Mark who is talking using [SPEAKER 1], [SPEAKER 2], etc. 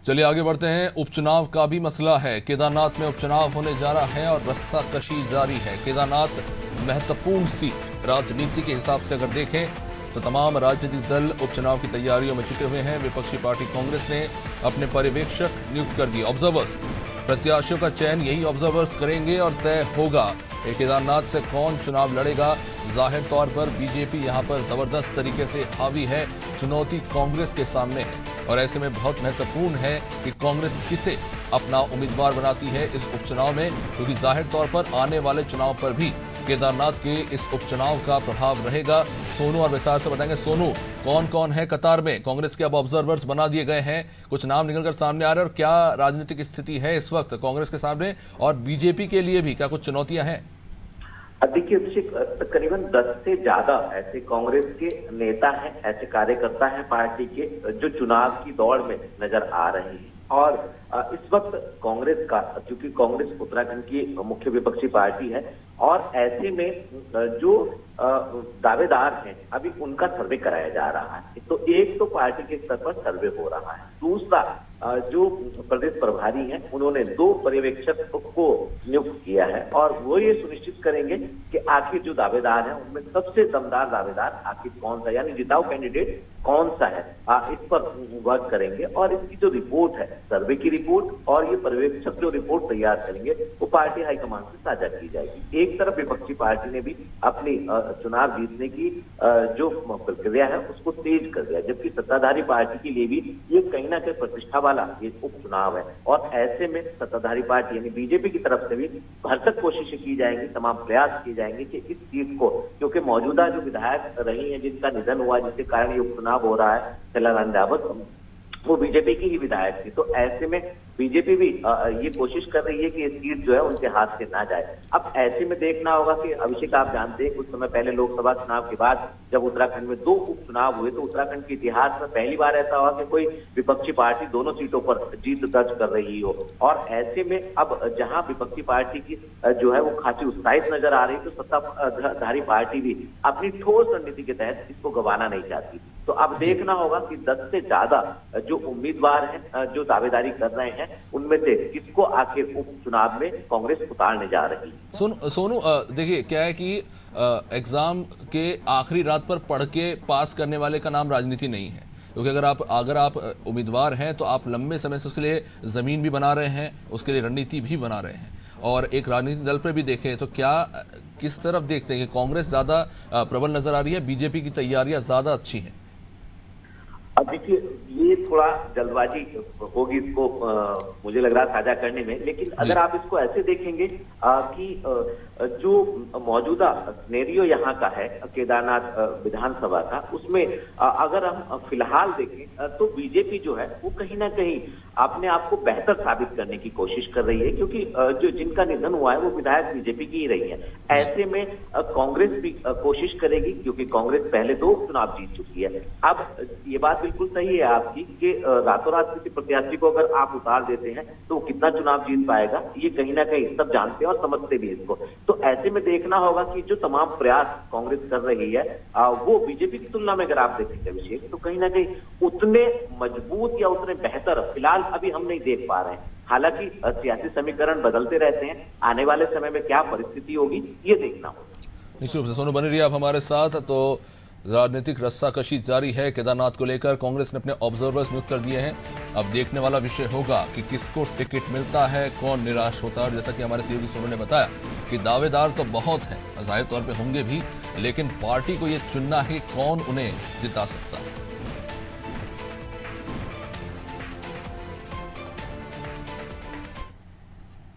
[SPEAKER 1] चलिए आगे बढ़ते हैं। उपचुनाव का भी मसला है। केदारनाथ में उपचुनाव होने जा रहा है और रस्साकशी जारी है। केदारनाथ महत्वपूर्ण सीट। राजनीति के हिसाब से अगर देखें तो तमाम राजनीतिक दल उपचुनाव की तैयारियों में जुटे हुए हैं। विपक्षी पार्टी कांग्रेस ने अपने पर्यवेक्षक नियुक्त कर दिए, ऑब्जर्वर्स। प्रत्याशियों का चयन यही ऑब्जर्वर्स करेंगे और तय होगा कि केदारनाथ से कौन चुनाव लड़ेगा। जाहिर तौर पर बीजेपी यहां पर जबरदस्त तरीके से हावी है। चुनौती कांग्रेस के सामने है और ऐसे में बहुत महत्वपूर्ण है कि कांग्रेस किसे अपना उम्मीदवार बनाती है इस उपचुनाव में, क्योंकि जाहिर तौर पर आने वाले चुनाव पर भी केदारनाथ के इस उपचुनाव का प्रभाव रहेगा। सोनू और विस्तार से बताएंगे। सोनू, कौन कौन है कतार में? कांग्रेस के अब ऑब्जर्वर्स बना दिए गए हैं, कुछ नाम निकलकर सामने आ रहे हैं, और क्या राजनीतिक स्थिति है इस वक्त कांग्रेस के सामने और बीजेपी के लिए भी क्या कुछ चुनौतियां हैं?
[SPEAKER 2] देखिए अभिषेक, तकरीबन 10 से ज्यादा ऐसे कांग्रेस के नेता हैं, ऐसे कार्यकर्ता हैं पार्टी के जो चुनाव की दौड़ में नजर आ रहे हैं। और इस वक्त कांग्रेस का, क्योंकि कांग्रेस उत्तराखंड की मुख्य विपक्षी पार्टी है और ऐसे में जो दावेदार हैं अभी उनका सर्वे कराया जा रहा है। तो एक तो पार्टी के स्तर पर सर्वे हो रहा है, दूसरा जो प्रदेश प्रभारी हैं उन्होंने 2 पर्यवेक्षक को नियुक्त किया है और वो ये सुनिश्चित करेंगे कि आखिर जो दावेदार हैं उनमें सबसे दमदार दावेदार आखिर कौन सा, यानी जिताऊ कैंडिडेट कौन सा है, इस पर वर्क करेंगे। और इसकी जो रिपोर्ट है, सर्वे की रिपोर्ट और ये पर्यवेक्षक जो रिपोर्ट तैयार करेंगे वो पार्टी हाईकमान से साझा की जाएगी। एक तरफ विपक्षी पार्टी ने भी अपनी चुनाव जीतने की जो प्रक्रिया है उसको तेज कर दिया, जबकि सत्ताधारी पार्टी के लिए भी ये कहीं ना कहीं प्रतिष्ठा वाला ये उपचुनाव है। और ऐसे में सत्ताधारी पार्टी यानी बीजेपी की तरफ से भी भरसक कोशिशें की जाएंगी, तमाम प्रयास किए जाएंगे कि इस सीट को, क्योंकि मौजूदा जो विधायक रही हैं जिनका निधन हुआ, जिसके कारण ये उपचुनाव हो रहा है, शैला रावत, वो बीजेपी की ही विधायक थी। तो ऐसे में बीजेपी भी ये कोशिश कर रही है कि ये सीट जो है उनके हाथ से ना जाए। अब ऐसे में देखना होगा कि अभिषेक, आप जानते हैं कुछ समय पहले लोकसभा चुनाव के बाद जब उत्तराखंड में 2 उपचुनाव हुए तो उत्तराखंड के इतिहास में पहली बार ऐसा हुआ कि कोई विपक्षी पार्टी दोनों सीटों पर जीत दर्ज कर रही हो। और ऐसे में अब जहां विपक्षी पार्टी की जो है वो खासी उत्साहित नजर आ रही, तो सत्ताधारी पार्टी भी अपनी ठोस रणनीति के तहत इसको गंवाना नहीं चाहती। तो अब देखना होगा कि 10 से ज्यादा जो उम्मीदवार हैं जो दावेदारी कर रहे हैं उनमें से किसको आखिर उपचुनाव में कांग्रेस उतारने जा रही है।
[SPEAKER 1] सोनू, देखिए क्या है कि एग्जाम के आखिरी रात पर पढ़ के पास करने वाले का नाम राजनीति नहीं है, क्योंकि अगर आप उम्मीदवार हैं तो आप लंबे समय से उसके लिए ज़मीन भी बना रहे हैं, उसके लिए रणनीति भी बना रहे हैं। और एक राजनीतिक दल पर भी देखें तो क्या किस तरफ देखते हैं कि कांग्रेस ज़्यादा प्रबल नजर आ रही है, बीजेपी की तैयारियां ज़्यादा अच्छी हैं?
[SPEAKER 2] अब देखिए, ये थोड़ा जल्दबाजी होगी इसको मुझे लग रहा है साझा करने में, लेकिन अगर आप इसको ऐसे देखेंगे कि जो मौजूदा सिनेरियो यहाँ का है केदारनाथ विधानसभा का, उसमें अगर हम फिलहाल देखें तो बीजेपी जो है वो कहीं ना कहीं अपने आप को बेहतर साबित करने की कोशिश कर रही है, क्योंकि जो जिनका निधन हुआ है वो विधायक बीजेपी की ही रही है। ऐसे में कांग्रेस भी कोशिश करेगी, क्योंकि कांग्रेस पहले 2 चुनाव जीत चुकी है। अब ये बात बिल्कुल सही है आपकी कि रातों रात किसी प्रत्याशी को अगर आप उतार देते हैं तो कितना चुनाव जीत पाएगा, ये कहीं ना कहीं सब जानते हैं और समझते भी इसको। तो ऐसे में देखना होगा कि जो तमाम प्रयास कांग्रेस कर रही है वो बीजेपी की तुलना में अगर आप देखेंगे अभिषेक, तो कहीं ना कहीं उतने मजबूत या उतने बेहतर फिलहाल अभी हम नहीं देख पा रहे हैं। हालांकि सियासी समीकरण बदलते रहते हैं, आने वाले समय में क्या परिस्थिति होगी ये देखना होगा।
[SPEAKER 1] निश्चित रूप से सोनू बने रहिए आप हमारे साथ। तो राजनीतिक रस्साकशी जारी है केदारनाथ को लेकर। कांग्रेस ने अपने ऑब्जर्वर्स नियुक्त कर दिए हैं। अब देखने वाला विषय होगा कि किसको टिकट मिलता है, कौन निराश होता है। और जैसा कि हमारे सहयोगी सोनू ने बताया कि दावेदार तो बहुत हैं, जाहिर तौर पे होंगे भी, लेकिन पार्टी को ये चुनना है कौन उन्हें जिता सकता है।